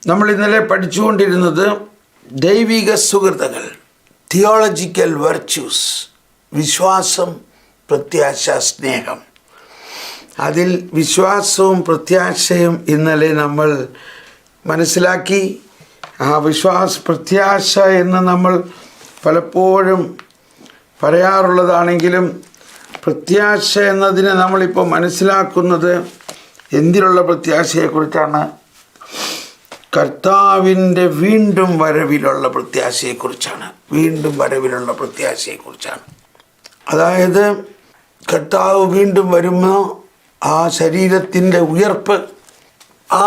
നമ്മൾ ഇന്നലെ പഠിച്ചുകൊണ്ടിരുന്നത് ദൈവിക സുഹൃത്തുക്കൾ, തിയോളജിക്കൽ വെർച്യൂസ്, വിശ്വാസം, പ്രത്യാശ, സ്നേഹം. അതിൽ വിശ്വാസവും പ്രത്യാശയും ഇന്നലെ നമ്മൾ മനസ്സിലാക്കി. ആ പ്രത്യാശ എന്ന് നമ്മൾ പലപ്പോഴും പറയാറുള്ളതാണെങ്കിലും പ്രത്യാശ എന്നതിനെ നമ്മളിപ്പോൾ മനസ്സിലാക്കുന്നത് എന്തിലുള്ള പ്രത്യാശയെക്കുറിച്ചാണ്? കർത്താവിൻ്റെ വീണ്ടും വരവിലുള്ള പ്രത്യാശയെക്കുറിച്ചാണ്. വീണ്ടും വരവിലുള്ള പ്രത്യാശയെക്കുറിച്ചാണ്. അതായത് കർത്താവ് വീണ്ടും വരുമ്പോൾ ആ ശരീരത്തിൻ്റെ ഉയർപ്പ്, ആ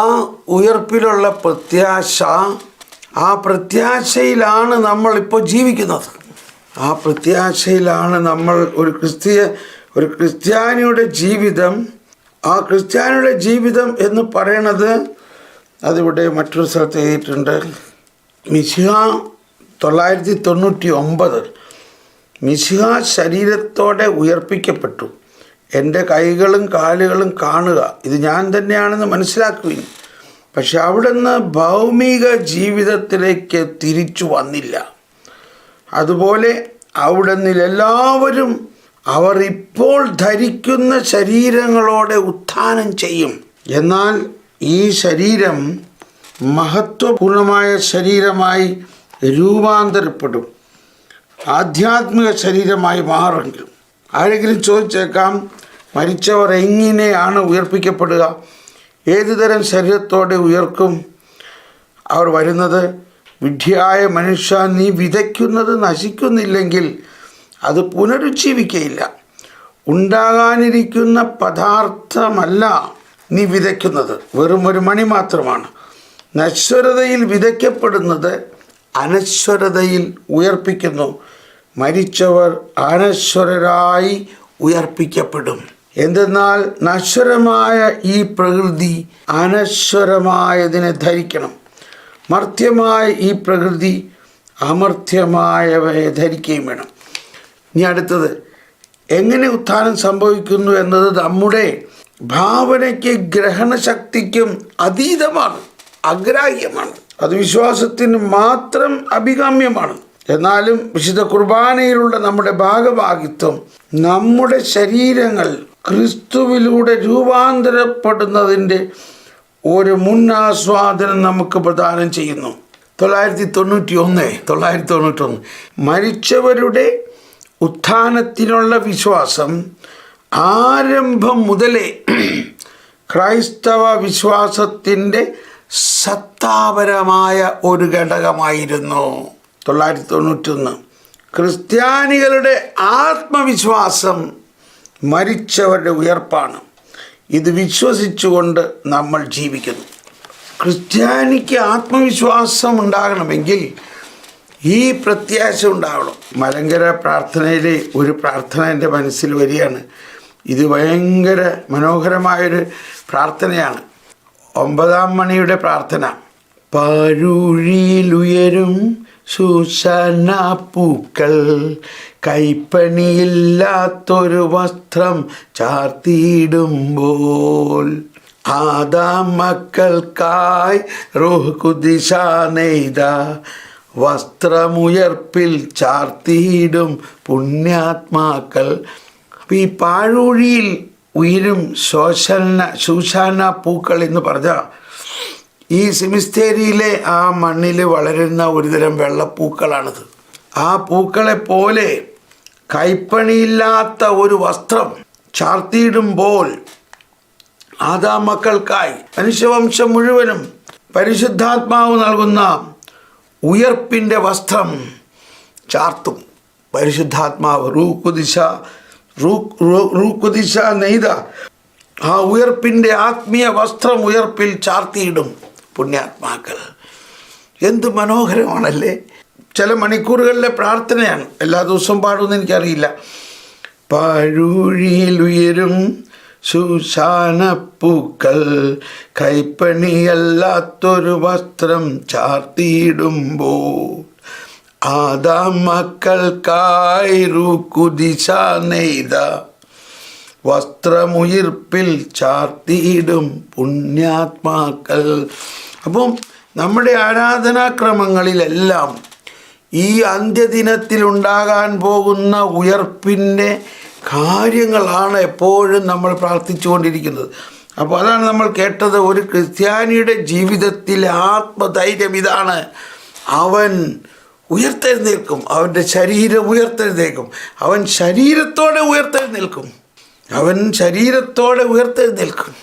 ഉയർപ്പിലുള്ള പ്രത്യാശ, ആ പ്രത്യാശയിലാണ് നമ്മളിപ്പോൾ ജീവിക്കുന്നത്. ആ പ്രത്യാശയിലാണ് നമ്മൾ ഒരു ക്രിസ്ത്യാനിയുടെ ജീവിതം. ആ ക്രിസ്ത്യാനിയുടെ ജീവിതം എന്ന് പറയണത്, അതിവിടെ മറ്റൊരു സ്ഥലത്ത് എഴുതിയിട്ടുണ്ട്. മിശിഹ 999 മിശിഹ ശരീരത്തോടെ ഉയർപ്പിക്കപ്പെട്ടു. എൻ്റെ കൈകളും കാലുകളും കാണുക, ഇത് ഞാൻ തന്നെയാണെന്ന് മനസ്സിലാക്കുകയും. പക്ഷെ അവിടുന്ന് ഭൗമിക ജീവിതത്തിലേക്ക് തിരിച്ചു വന്നില്ല. അതുപോലെ അവിടുന്ന് എല്ലാവരും അവർ ഇപ്പോൾ ധരിക്കുന്ന ശരീരങ്ങളോടെ ഉത്ഥാനം ചെയ്യും. എന്നാൽ ഈ ശരീരം മഹത്വപൂർണമായ ശരീരമായി രൂപാന്തരപ്പെടും, ആധ്യാത്മിക ശരീരമായി മാറെങ്കിലും. ആരെങ്കിലും ചോദിച്ചേക്കാം, മരിച്ചവർ എങ്ങനെയാണ് ഉയർപ്പിക്കപ്പെടുക? ഏതുതരം ശരീരത്തോടെ ഉയർക്കും അവർ വരുന്നത്? വിഡ്ഢിയായ മനുഷ്യ, നീ വിതയ്ക്കുന്നത് നശിക്കുന്നില്ലെങ്കിൽ അത് പുനരുജ്ജീവിക്കയില്ല. ഉണ്ടാകാനിരിക്കുന്ന പദാർത്ഥമല്ല നീ വിതയ്ക്കുന്നത്, വെറും ഒരു മണി മാത്രമാണ്. നശ്വരതയിൽ വിതയ്ക്കപ്പെടുന്നത് അനശ്വരതയിൽ ഉയർപ്പിക്കുന്നു. മരിച്ചവർ അനശ്വരരായി ഉയർപ്പിക്കപ്പെടും. എന്തെന്നാൽ നശ്വരമായ ഈ പ്രകൃതി അനശ്വരമായതിനെ ധരിക്കണം, മർത്യമായ ഈ പ്രകൃതി അമർത്യമായവയെ ധരിക്കുകയും വേണം. ഇനി അടുത്തത്, എങ്ങനെ ഉത്ഥാനം സംഭവിക്കുന്നു എന്നത് നമ്മുടെ ഭാവനയ്ക്ക് ഗ്രഹണശക്തിക്കും അതീതമാണ്, അഗ്രാഹ്യമാണ്. അത് വിശ്വാസത്തിന് മാത്രം അഭികാമ്യമാണ്. എന്നാലും വിശുദ്ധ കുർബാനയിലുള്ള നമ്മുടെ ഭാഗഭാഗിത്വം നമ്മുടെ ശരീരങ്ങൾ ക്രിസ്തുവിലൂടെ രൂപാന്തരപ്പെടുന്നതിൻ്റെ ഒരു മുന്നാസ്വാദനം നമുക്ക് പ്രദാനം ചെയ്യുന്നു. 991 മരിച്ചവരുടെ ഉത്ഥാനത്തിനുള്ള വിശ്വാസം ആരംഭം മുതലേ ക്രൈസ്തവ വിശ്വാസത്തിൻ്റെ സത്താപരമായ ഒരു ഘടകമായിരുന്നു. 991 ക്രിസ്ത്യാനികളുടെ ആത്മവിശ്വാസം മരിച്ചവരുടെ ഉയർപ്പാണ്. ഇത് വിശ്വസിച്ചുകൊണ്ട് നമ്മൾ ജീവിക്കുന്നു. ക്രിസ്ത്യാനിക്ക് ആത്മവിശ്വാസം ഉണ്ടാകണമെങ്കിൽ ഈ പ്രത്യാശ ഉണ്ടാവണം. മലങ്കര പ്രാർത്ഥനയിലെ ഒരു പ്രാർത്ഥന എൻ്റെ മനസ്സിൽ വരികയാണ്. ഇത് ഭയങ്കര മനോഹരമായൊരു പ്രാർത്ഥനയാണ്. 9 മണിയുടെ പ്രാർത്ഥന. പാഴൂഴിയിലുയരും ശൂശന പൂക്കൾ, കൈപ്പണിയില്ലാത്തൊരു വസ്ത്രം ചാർത്തിയിടുമ്പോൾ, ആദാം മക്കൾക്കായി റൂഹ് ഖുദ്ദീസ നെയ്ത വസ്ത്രമുയർപ്പിൽ ചാർത്തിയിടും പുണ്യാത്മാക്കൾ. ഈ പാഴൂഴിയിൽ ഉയരും ശൂശാന പൂക്കൾ എന്ന് പറഞ്ഞ ഈ സെമിത്തേരിയിലെ ആ മണ്ണിൽ വളരുന്ന ഒരുതരം വെള്ളപ്പൂക്കളാണിത്. ആ പൂക്കളെ പോലെ കൈപ്പണിയില്ലാത്ത ഒരു വസ്ത്രം ചാർത്തിയിടുമ്പോൾ ആദാം മക്കൾക്കായി മനുഷ്യവംശം മുഴുവനും പരിശുദ്ധാത്മാവ് നൽകുന്ന ഉയർപ്പിൻ്റെ വസ്ത്രം ചാർത്തും. പരിശുദ്ധാത്മാവ് റൂഹ് ഖുദ്ദീസ നെയ്ത ആ ഉയർപ്പിൻ്റെ ആത്മീയ വസ്ത്രം ഉയർപ്പിൽ ചാർത്തിയിടും പുണ്യാത്മാക്കൾ. എന്ത് മനോഹരമാണല്ലേ! ചില മണിക്കൂറുകളിലെ പ്രാർത്ഥനയാണ്. എല്ലാ ദിവസവും പാടുമെന്ന് എനിക്കറിയില്ല. പാഴൂഴിയിൽ ഉയരും ശൂശാനപ്പൂക്കൾ, കൈപ്പണിയല്ലാത്തൊരു വസ്ത്രം ചാർത്തിയിടുമ്പോൾ, ആദാം മക്കൾക്കായി റൂഹ് ഖുദ്ദീസ നെയ്ത വസ്ത്രമുയിർപ്പിൽ ചാർത്തിയിടും പുണ്യാത്മാക്കൾ. അപ്പം നമ്മുടെ ആരാധനാക്രമങ്ങളിലെല്ലാം ഈ അന്ത്യദിനത്തിൽ ഉണ്ടാകാൻ പോകുന്ന ഉയർപ്പിൻ്റെ കാര്യങ്ങളാണ് എപ്പോഴും നമ്മൾ പ്രാർത്ഥിച്ചുകൊണ്ടിരിക്കുന്നത്. അപ്പോൾ അതാണ് നമ്മൾ കേട്ടത്. ഒരു ക്രിസ്ത്യാനിയുടെ ജീവിതത്തിലെ ആത്മധൈര്യം ഇതാണ്: അവൻ ഉയർത്തെഴുന്നേൽക്കും, അവൻ്റെ ശരീരം ഉയർത്തെഴുന്നേൽക്കും, അവൻ ശരീരത്തോടെ ഉയർത്തെഴുന്നേൽക്കും.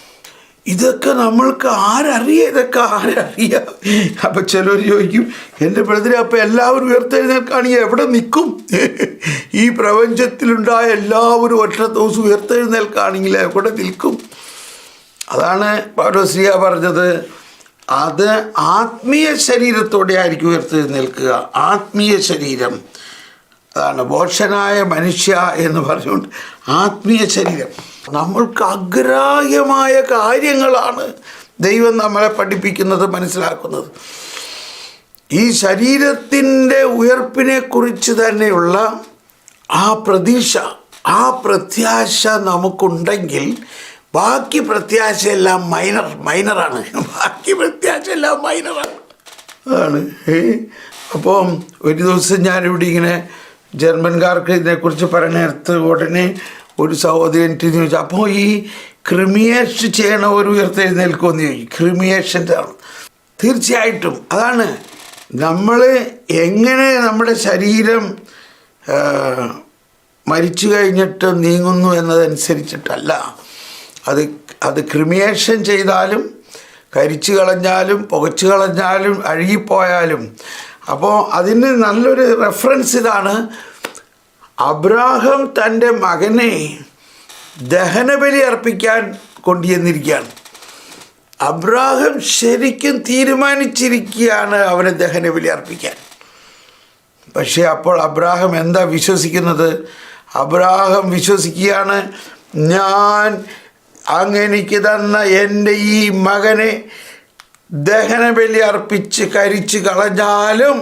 ഇതൊക്കെ നമ്മൾക്ക് ആരറിയാം? അപ്പം ചിലർ ചോദിക്കും, എൻ്റെ ബ്രദറെ, അപ്പം എല്ലാവരും ഉയർത്തെഴുന്നേൽക്കുകയാണെങ്കിൽ എവിടെ നിൽക്കും? ഈ പ്രപഞ്ചത്തിലുണ്ടായ എല്ലാവരും ഒറ്റ ദിവസം ഉയർത്തെഴുന്നേൽക്കുകയാണെങ്കിൽ എവിടെ നിൽക്കും? അതാണ് പൗലോസ്ലീഹ പറഞ്ഞത്, അത് ആത്മീയ ശരീരത്തോടെ ആയിരിക്കും ഉയർത്തെഴുന്നേൽക്കുക. ആത്മീയ ശരീരം, അതാണ് ബോഷനായ മനുഷ്യ എന്ന് പറഞ്ഞുകൊണ്ട് ആത്മീയ ശരീരം. നമ്മൾക്ക് അഗ്രാഹ്യമായ കാര്യങ്ങളാണ് ദൈവം നമ്മളെ പഠിപ്പിക്കുന്നത്, മനസ്സിലാക്കുന്നത്. ഈ ശരീരത്തിൻ്റെ ഉയർപ്പിനെ കുറിച്ച് തന്നെയുള്ള ആ പ്രത്യാശ നമുക്കുണ്ടെങ്കിൽ ബാക്കി പ്രത്യാശയെല്ലാം മൈനറാണ്. അതാണ്. അപ്പോൾ ഒരു ദിവസം ഞാനിവിടെ ഇങ്ങനെ ജർമ്മൻകാർക്ക് ഇതിനെക്കുറിച്ച് പറഞ്ഞെടുത്ത് ഉടനെ ഒരു സഹോദരൻ ചോദിച്ചു, അപ്പോൾ ഈ ക്രിമിയേഷൻ ചെയ്യണ ഒരു ഉയർത്തെഴുന്നേൽക്കുമെന്ന് ചോദിക്കും. ക്രിമിയേഷൻ്റെ ആണ്. തീർച്ചയായിട്ടും അതാണ്. നമ്മൾ എങ്ങനെ നമ്മുടെ ശരീരം മരിച്ചു കഴിഞ്ഞിട്ട് നീങ്ങുന്നു എന്നതനുസരിച്ചിട്ടല്ല. അത് ക്രിമിയേഷൻ ചെയ്താലും കരിച്ചു കളഞ്ഞാലും പുകച്ചു കളഞ്ഞാലും അഴുകിപ്പോയാലും. അപ്പോൾ അതിന് നല്ലൊരു റെഫറൻസ് ഇതാണ്. അബ്രാഹാം തൻ്റെ മകനെ ദഹനബലി അർപ്പിക്കാൻ കൊണ്ടുചെന്നിരിക്കുകയാണ്. അബ്രാഹാം ശരിക്കും തീരുമാനിച്ചിരിക്കുകയാണ് അവനെ ദഹനബലി അർപ്പിക്കാൻ. പക്ഷേ അപ്പോൾ അബ്രാഹാം എന്താ വിശ്വസിക്കുന്നത്? അബ്രാഹാം വിശ്വസിക്കുകയാണ്, ഞാൻ അങ്ങെനിക്ക് തന്ന എൻ്റെ ഈ മകനെ ദഹനബലി അർപ്പിച്ച് കരിച്ചു കളഞ്ഞാലും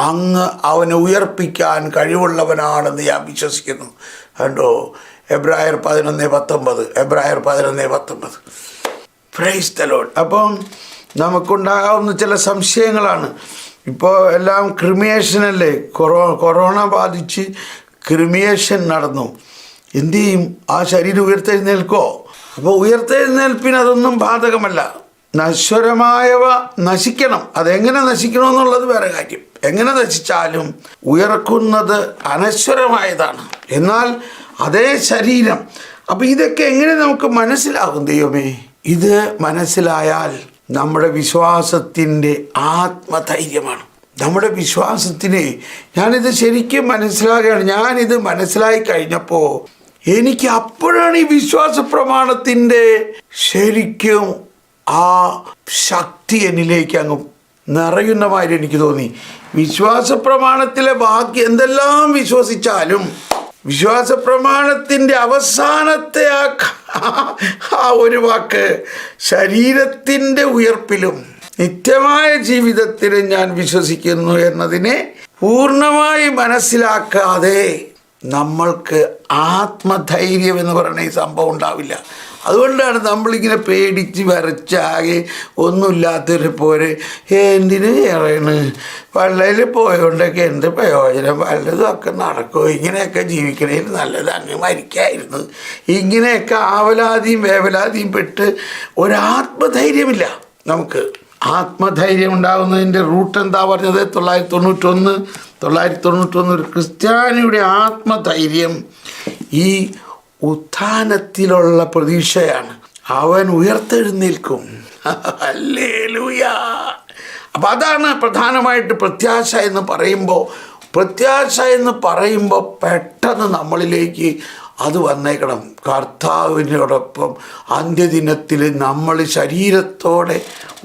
അങ്ങ് അവനെ ഉയർപ്പിക്കാൻ കഴിവുള്ളവനാണെന്ന് ഞാൻ വിശ്വസിക്കുന്നു. കണ്ടോ, എബ്രായർ 11:19. Praise the Lord. അപ്പം നമുക്കുണ്ടാകാവുന്ന ചില സംശയങ്ങളാണ്. ഇപ്പോൾ എല്ലാം ക്രിമിയേഷനല്ലേ, കൊറോണ ബാധിച്ച് ക്രിമിയേഷൻ നടന്നു. എന്തു ചെയ്യും? ആ ശരീരം ഉയർത്തെഴുന്നേൽക്കോ? അപ്പോൾ ഉയർത്തെഴുന്നേൽപ്പിന് അതൊന്നും ബാധകമല്ല. നശ്വരമായവ നശിക്കണം. അതെങ്ങനെ നശിക്കണമെന്നുള്ളത് വേറെ കാര്യം. എങ്ങനെ നശിച്ചാലും ഉയർക്കുന്നത് അനശ്വരമായതാണ്. എന്നാൽ അതേ ശരീരം. അപ്പം ഇതൊക്കെ എങ്ങനെ നമുക്ക് മനസ്സിലാകും? ദൈവമേ, ഇത് മനസ്സിലായാൽ നമ്മുടെ വിശ്വാസത്തിൻ്റെ ആത്മധൈര്യമാണ്. നമ്മുടെ വിശ്വാസത്തിന് ഞാനിത് ശരിക്കും മനസ്സിലാകുകയാണ്. ഞാനിത് മനസ്സിലായി കഴിഞ്ഞപ്പോൾ എനിക്ക് അപ്പോഴാണ് ഈ വിശ്വാസ പ്രമാണത്തിൻ്റെ ശരിക്കും ആ ശക്തി എന്നിലേക്ക് അങ്ങ് നിറയുന്ന മാതിരി എനിക്ക് തോന്നി. വിശ്വാസ പ്രമാണത്തിലെ ബാക്കി എന്തെല്ലാം വിശ്വസിച്ചാലും വിശ്വാസ പ്രമാണത്തിൻ്റെ അവസാനത്തെ ആ ഒരു വാക്ക്, ശരീരത്തിൻ്റെ ഉയർപ്പിലും നിത്യമായ ജീവിതത്തിലും ഞാൻ വിശ്വസിക്കുന്നു എന്നതിനെ പൂർണ്ണമായി മനസ്സിലാക്കാതെ നമ്മൾക്ക് ആത്മധൈര്യം എന്ന് പറയുന്ന ഈ സംഭവം ഉണ്ടാവില്ല. അതുകൊണ്ടാണ് നമ്മളിങ്ങനെ പേടിച്ച് വരച്ചാകെ ഒന്നുമില്ലാത്തൊരു പോലെ എന്തിനു ചെയ്യണ്, പള്ളിയിൽ പോയതുകൊണ്ടൊക്കെ എന്ത് പ്രയോജനം, വല്ലതുമൊക്കെ നടക്കുമോ, ഇങ്ങനെയൊക്കെ ജീവിക്കണേൽ നല്ലത് അങ്ങ് മരിക്കായിരുന്നു, ഇങ്ങനെയൊക്കെ ആവലാതിയും വേവലാതിയും പെട്ട് ഒരാത്മധൈര്യമില്ല നമുക്ക്. ആത്മധൈര്യം ഉണ്ടാകുന്നതിൻ്റെ റൂട്ട് എന്താ പറഞ്ഞത്? 991 ഒരു ക്രിസ്ത്യാനിയുടെ ആത്മധൈര്യം ഈ ഉത്ഥാനത്തിലുള്ള പ്രതീക്ഷയാണ്. അവൻ ഉയർത്തെഴുന്നേൽക്കും. ഹല്ലേലൂയ. അപ്പം അതാണ് പ്രധാനമായിട്ട് പ്രത്യാശ എന്ന് പറയുമ്പോൾ പെട്ടെന്ന് നമ്മളിലേക്ക് അത് വന്നേക്കണം. കർത്താവിനോടൊപ്പം അന്ത്യദിനത്തിൽ നമ്മൾ ശരീരത്തോടെ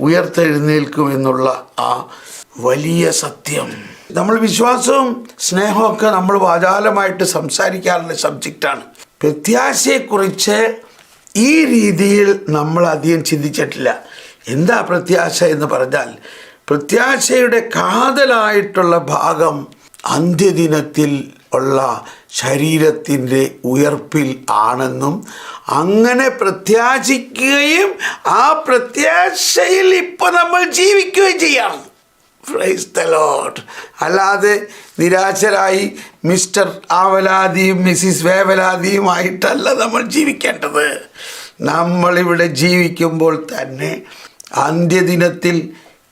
ഉയർത്തെഴുന്നേൽക്കുമെന്നുള്ള ആ വലിയ സത്യം. നമ്മൾ വിശ്വാസവും സ്നേഹമൊക്കെ നമ്മൾ വാചാലമായിട്ട് സംസാരിക്കാറുള്ള സബ്ജക്റ്റാണ്. പ്രത്യാശയെക്കുറിച്ച് ഈ രീതിയിൽ നമ്മൾ അധികം ചിന്തിച്ചിട്ടില്ല. എന്താ പ്രത്യാശ എന്ന് പറഞ്ഞാൽ, പ്രത്യാശയുടെ കാതലായിട്ടുള്ള ഭാഗം അന്ത്യദിനത്തിൽ ഉള്ള ശരീരത്തിൻ്റെ ഉയർപ്പിൽ ആണെന്നും അങ്ങനെ പ്രത്യാശിക്കുകയും ആ പ്രത്യാശയിൽ ഇപ്പോൾ നമ്മൾ ജീവിക്കുകയും ചെയ്യണം. Praise the Lord. അല്ലാതെ നിരാശരായി മിസ്റ്റർ ആവലാതിയും മിസ്സിസ് വേവലാതിയുമായിട്ടല്ല നമ്മൾ ജീവിക്കേണ്ടത്. നമ്മളിവിടെ ജീവിക്കുമ്പോൾ തന്നെ അന്ത്യദിനത്തിൽ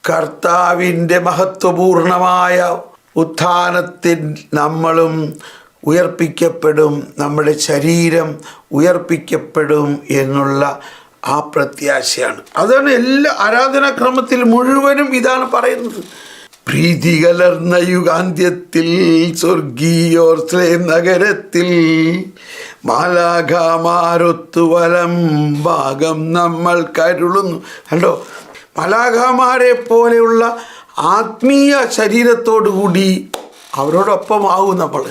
കർത്താവിൻ്റെ മഹത്വപൂർണമായ ഉത്ഥാനത്തിൽ നമ്മളും ഉയർപ്പിക്കപ്പെടും, നമ്മുടെ ശരീരം ഉയർപ്പിക്കപ്പെടും എന്നുള്ള ആ പ്രത്യാശയാണ്. അതാണ് എല്ലാ ആരാധനാക്രമത്തിൽ മുഴുവനും ഇതാണ് പറയുന്നത്. പ്രീതി കലർന്ന യുഗാന്ത്യത്തിൽ സ്വർഗീയോർസ്ലേം നഗരത്തിൽ മാലാഖമാരൊത്തു വലം ഭാഗം നമ്മൾ കരുളുന്നു. കണ്ടോ, മാലാഖമാരെ പോലെയുള്ള ആത്മീയ ശരീരത്തോടു കൂടി അവരോടൊപ്പമാവും നമ്മൾ.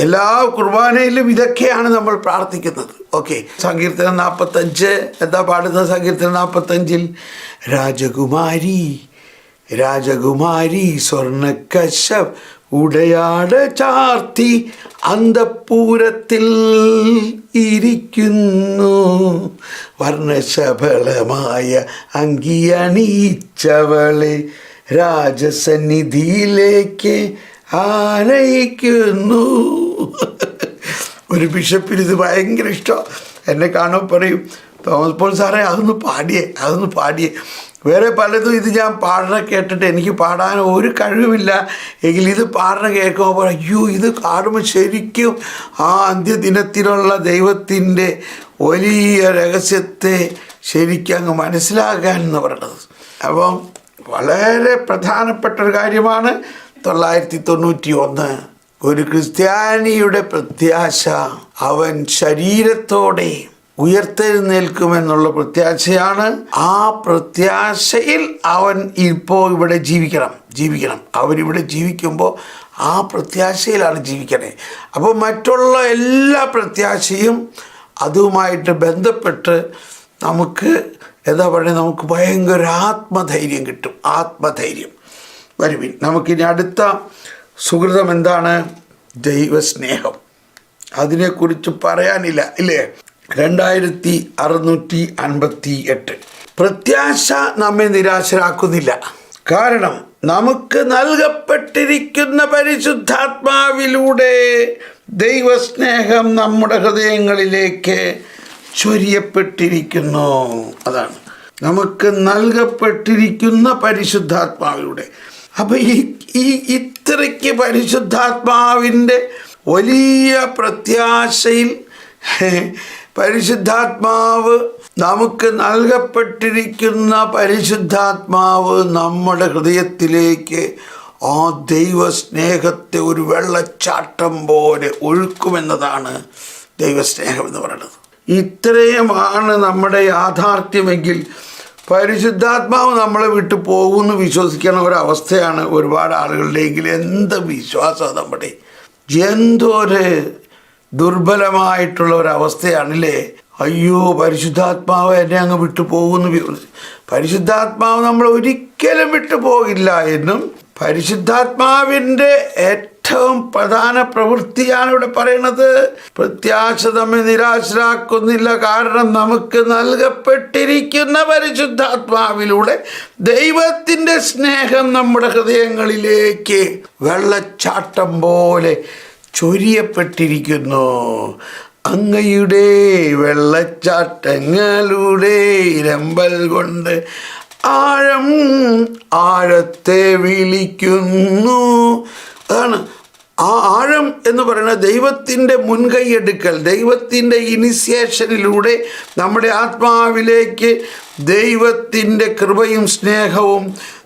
എല്ലാ കുർബാനയിലും ഇതൊക്കെയാണ് നമ്മൾ പ്രാർത്ഥിക്കുന്നത്. ഓക്കെ, സങ്കീർത്തനം 45 എന്താ പാടുന്നത്? സങ്കീർത്തനം 45 രാജകുമാരി രാജകുമാരി സ്വർണ്ണക്കശ ഉടയാട് ചാർത്തി അന്തഃപൂരത്തിൽ ഇരിക്കുന്നു, വർണ്ണശബളമായ അങ്കിയണിയിച്ചവളെ രാജസന്നിധിയിലേക്ക് ആനയിക്കുന്നു. ഒരു ബിഷപ്പിന് ഇത് ഭയങ്കര ഇഷ്ടം. എന്നെ കാണുമ്പോൾ പറയും, തോമസ് പോൾ സാറേ അതൊന്ന് പാടിയേ. വേറെ പലതും ഇത് ഞാൻ പാടണ കേട്ടിട്ട് എനിക്ക് പാടാൻ ഒരു കഴിവുമില്ല എങ്കിൽ ഇത് പാടണ കേൾക്കുമ്പോൾ അയ്യോ ഇത് പാടുമ്പോൾ ശരിക്കും ആ അന്ത്യദിനത്തിലുള്ള ദൈവത്തിൻ്റെ വലിയ രഹസ്യത്തെ ശരിക്കും അങ്ങ് മനസ്സിലാക്കാൻ എന്ന് പറയുന്നത്. അപ്പം വളരെ പ്രധാനപ്പെട്ടൊരു കാര്യമാണ് 991. ഒരു ക്രിസ്ത്യാനിയുടെ പ്രത്യാശ അവൻ ശരീരത്തോടെ ഉയർത്തെഴുന്നേൽക്കുമെന്നുള്ള പ്രത്യാശയാണ്. ആ പ്രത്യാശയിൽ അവൻ ഇപ്പോൾ ഇവിടെ ജീവിക്കണം. അവരിവിടെ ജീവിക്കുമ്പോൾ ആ പ്രത്യാശയിലാണ് ജീവിക്കണേ. അപ്പോൾ മറ്റുള്ള എല്ലാ പ്രത്യാശയും അതുമായിട്ട് ബന്ധപ്പെട്ട് നമുക്ക് എന്താ പറയുക, നമുക്ക് ഭയങ്കര ആത്മധൈര്യം കിട്ടും. ആത്മധൈര്യം വരുവിൻ. നമുക്കിനി അടുത്ത സുഹൃതം എന്താണ്? ദൈവസ്നേഹം. അതിനെക്കുറിച്ച് പറയാനില്ല ഇല്ലേ? 2658. പ്രത്യാശ നമ്മെ നിരാശരാക്കുന്നില്ല. കാരണം നമുക്ക് നൽകപ്പെട്ടിരിക്കുന്ന പരിശുദ്ധാത്മാവിലൂടെ ദൈവസ്നേഹം നമ്മുടെ ഹൃദയങ്ങളിലേക്ക് ചൊരിയപ്പെട്ടിരിക്കുന്നു. അതാണ് നമുക്ക് നൽകപ്പെട്ടിരിക്കുന്ന പരിശുദ്ധാത്മാവിലൂടെ. അപ്പം ഈ ഇത്രയ്ക്ക് പരിശുദ്ധാത്മാവിൻ്റെ വലിയ പ്രത്യാശയിൽ പരിശുദ്ധാത്മാവ് നമുക്ക് നൽകപ്പെട്ടിരിക്കുന്ന പരിശുദ്ധാത്മാവ് നമ്മുടെ ഹൃദയത്തിലേക്ക് ആ ദൈവസ്നേഹത്തെ ഒരു വെള്ളച്ചാട്ടം പോലെ ഒഴുക്കുമെന്നതാണ് ദൈവസ്നേഹം എന്ന് പറയുന്നത്. ഇത്രയുമാണ് നമ്മുടെ യാഥാർത്ഥ്യമെങ്കിൽ പരിശുദ്ധാത്മാവ് നമ്മളെ വിട്ടു പോകുമെന്ന് വിശ്വസിക്കുന്ന ഒരവസ്ഥയാണ് ഒരുപാട് ആളുകളുടെയെങ്കിൽ എന്ത് വിശ്വാസമാണ് നമ്മുടെ, എന്തൊരു ദുർബലമായിട്ടുള്ള ഒരവസ്ഥയാണല്ലേ. അയ്യോ പരിശുദ്ധാത്മാവ് എന്നെ അങ്ങ് വിട്ടു പോകുന്നു. പരിശുദ്ധാത്മാവ് നമ്മൾ ഒരിക്കലും വിട്ടു പോകില്ല എന്നും പരിശുദ്ധാത്മാവിൻ്റെ ഏറ്റവും പ്രധാന പ്രവൃത്തിയാണ് ഇവിടെ പറയുന്നത്. പ്രത്യാശ നമ്മെ നിരാശരാക്കുന്നില്ല. കാരണം നമുക്ക് നൽകപ്പെട്ടിരിക്കുന്ന പരിശുദ്ധാത്മാവിലൂടെ ദൈവത്തിൻ്റെ സ്നേഹം നമ്മുടെ ഹൃദയങ്ങളിലേക്ക് വെള്ളച്ചാട്ടം പോലെ ചൊരിയപ്പെട്ടിരിക്കുന്നു. അങ്ങയുടെ വെള്ളച്ചാട്ടങ്ങളുടെ ഇരമ്പൽ കൊണ്ട് ആഴത്തെ വിളിക്കുന്നു. അതാണ് ആ ആഴം എന്ന് പറയുന്നത് ദൈവത്തിൻ്റെ മുൻകൈയെടുക്കൽ, ദൈവത്തിൻ്റെ ഇനിഷ്യേഷനിലൂടെ നമ്മുടെ ആത്മാവിലേക്ക് ദൈവത്തിൻ്റെ കൃപയും സ്നേഹവും